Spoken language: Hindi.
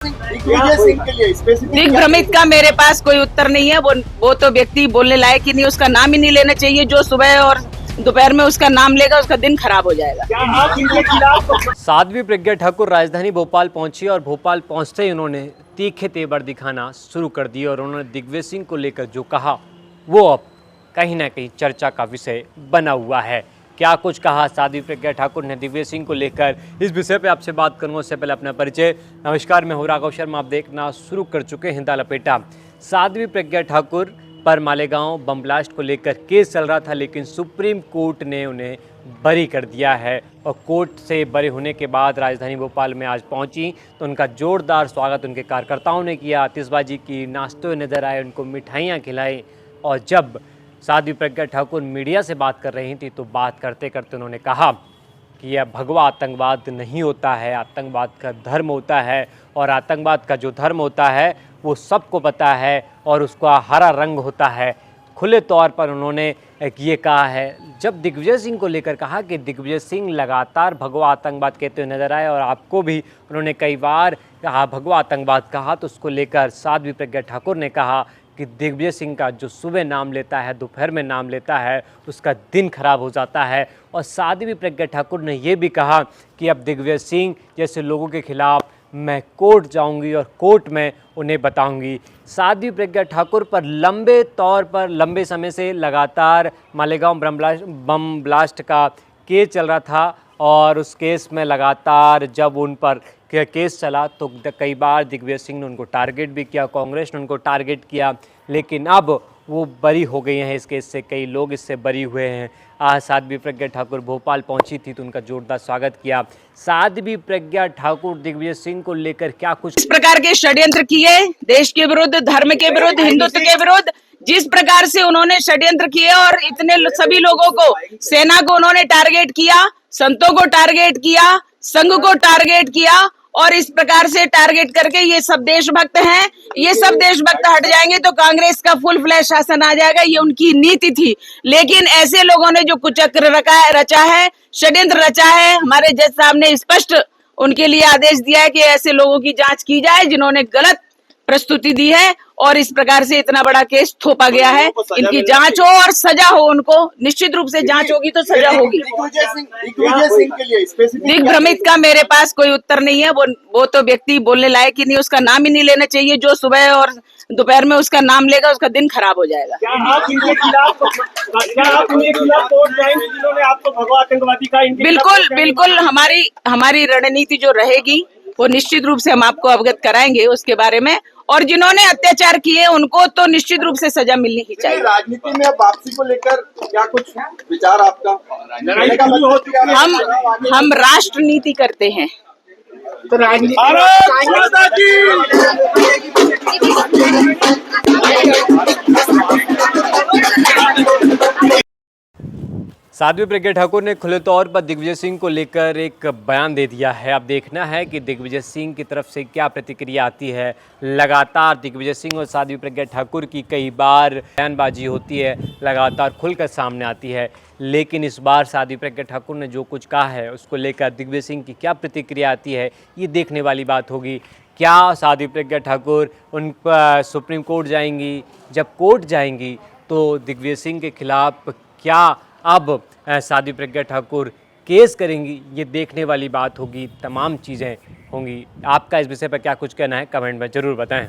दिग्विजय सिंह के लिए स्पेसिफिक दिग्भ्रमित का मेरे पास कोई उत्तर नहीं है। वो तो व्यक्ति बोलने लायक ही नहीं, उसका नाम ही नहीं लेना चाहिए। जो सुबह और दोपहर में उसका नाम लेगा उसका दिन खराब हो जाएगा। साध्वी प्रज्ञा ठाकुर राजधानी भोपाल पहुंची और भोपाल पहुंचते ही उन्होंने तीखे तेवर दिखाना शुरू कर दिए और उन्होंने दिग्विजय सिंह को लेकर जो कहा वो अब कहीं ना कहीं चर्चा का विषय बना हुआ है। क्या कुछ कहा साध्वी प्रज्ञा ठाकुर ने दिग्विजय सिंह को लेकर, इस विषय पे आपसे बात करूंगा। उससे पहले अपना परिचय। नमस्कार, मैं हूं राघव शर्मा। आप देखना शुरू कर चुके हैं दा लपेटा। साध्वी प्रज्ञा ठाकुर पर मालेगांव बम ब्लास्ट को लेकर केस चल रहा था, लेकिन सुप्रीम कोर्ट ने उन्हें बरी कर दिया है और कोर्ट से बरी होने के बाद राजधानी भोपाल में आज पहुंची तो उनका जोरदार स्वागत उनके कार्यकर्ताओं ने किया। आतिशबाजी की, नाश्ते हुए नजर आए, उनको मिठाइयाँ खिलाई। और जब साध्वी प्रज्ञा ठाकुर मीडिया से बात कर रही थी तो बात करते करते उन्होंने कहा कि यह भगवा आतंकवाद नहीं होता है, आतंकवाद का धर्म होता है और आतंकवाद का जो धर्म होता है वो सबको पता है और उसका हरा रंग होता है। खुले तौर पर उन्होंने ये कहा है। जब दिग्विजय सिंह को लेकर कहा कि दिग्विजय सिंह लगातार भगवा आतंकवाद कहते हुए नजर आए और आपको भी उन्होंने कई बार कहा भगवा आतंकवाद कहा, तो उसको लेकर साध्वी प्रज्ञा ठाकुर ने कहा कि दिग्विजय सिंह का जो सुबह नाम लेता है, दोपहर में नाम लेता है, उसका दिन खराब हो जाता है। और साध्वी प्रज्ञा ठाकुर ने ये भी कहा कि अब दिग्विजय सिंह जैसे लोगों के खिलाफ मैं कोर्ट जाऊंगी और कोर्ट में उन्हें बताऊंगी। साध्वी प्रज्ञा ठाकुर पर लंबे समय से लगातार मालेगांव बम ब्लास्ट का केस चल रहा था और उस केस में लगातार जब उन पर केस चला तो कई बार दिग्विजय सिंह ने उनको टारगेट भी किया, कांग्रेस ने उनको टारगेट किया, लेकिन अब वो बरी हो गई हैं इस केस से। कई लोग इससे बरी हुए हैं। आज साध्वी प्रज्ञा ठाकुर भोपाल पहुंची थी तो उनका जोरदार स्वागत किया। साध्वी प्रज्ञा ठाकुर दिग्विजय सिंह को लेकर क्या कुछ इस प्रकार के षड्यंत्र किए, देश के विरुद्ध, धर्म के विरुद्ध, हिंदुत्व के विरुद्ध, जिस प्रकार से उन्होंने षड्यंत्र किए और इतने सभी लोगों को, सेना को उन्होंने टारगेट किया, संतों को टारगेट किया, संघ को टारगेट किया और इस प्रकार से टारगेट करके ये सब देशभक्त हैं। ये सब देशभक्त हट जाएंगे तो कांग्रेस का फुल फ्लैश शासन आ जाएगा, ये उनकी नीति थी। लेकिन ऐसे लोगों ने जो कुचक्र रचा है, षड्यंत्र रचा है, हमारे जज साहब ने स्पष्ट उनके लिए आदेश दिया है कि ऐसे लोगों की जांच की जाए जिन्होंने गलत प्रस्तुति दी है और इस प्रकार से इतना बड़ा केस थोपा गया है। इनकी जांच हो और सजा हो, उनको निश्चित रूप से जांच होगी तो सजा होगी। दिग्विजय सिंह के लिए स्पेसिफिक दिग्भ्रमित का मेरे पास कोई उत्तर नहीं है। वो तो व्यक्ति बोलने लायक ही नहीं, उसका नाम ही नहीं लेना चाहिए। जो सुबह और दोपहर में उसका नाम लेगा उसका दिन खराब हो जाएगा। क्या आप उनके खिलाफ कोर्ट जाएंगे जिन्होंने आपको भगवा आतंकवादी का? बिल्कुल हमारी रणनीति जो रहेगी वो निश्चित रूप से हम आपको अवगत कराएंगे उसके बारे में। और जिन्होंने अत्याचार किए उनको तो निश्चित रूप से सजा मिलनी ही चाहिए। राजनीति में वापसी को लेकर क्या कुछ विचार आपका? हम राष्ट्रनीति करते हैं। तो राजनीति साध्वी प्रज्ञा ठाकुर ने खुले तौर पर दिग्विजय सिंह को लेकर एक बयान दे दिया है। अब देखना है कि दिग्विजय सिंह की तरफ से क्या प्रतिक्रिया आती है। लगातार दिग्विजय सिंह और साध्वी प्रज्ञा ठाकुर की कई बार बयानबाजी होती है, लगातार खुलकर सामने आती है, लेकिन इस बार साध्वी प्रज्ञा ठाकुर ने जो कुछ कहा है उसको लेकर दिग्विजय सिंह की क्या प्रतिक्रिया आती है, ये देखने वाली बात होगी। क्या साध्वी प्रज्ञा ठाकुर उन पर सुप्रीम कोर्ट जाएंगी? जब कोर्ट जाएंगी तो दिग्विजय सिंह के खिलाफ क्या अब साध्वी प्रज्ञा ठाकुर केस करेंगी, ये देखने वाली बात होगी। तमाम चीज़ें होंगी। आपका इस विषय पर क्या कुछ कहना है, कमेंट में ज़रूर बताएं।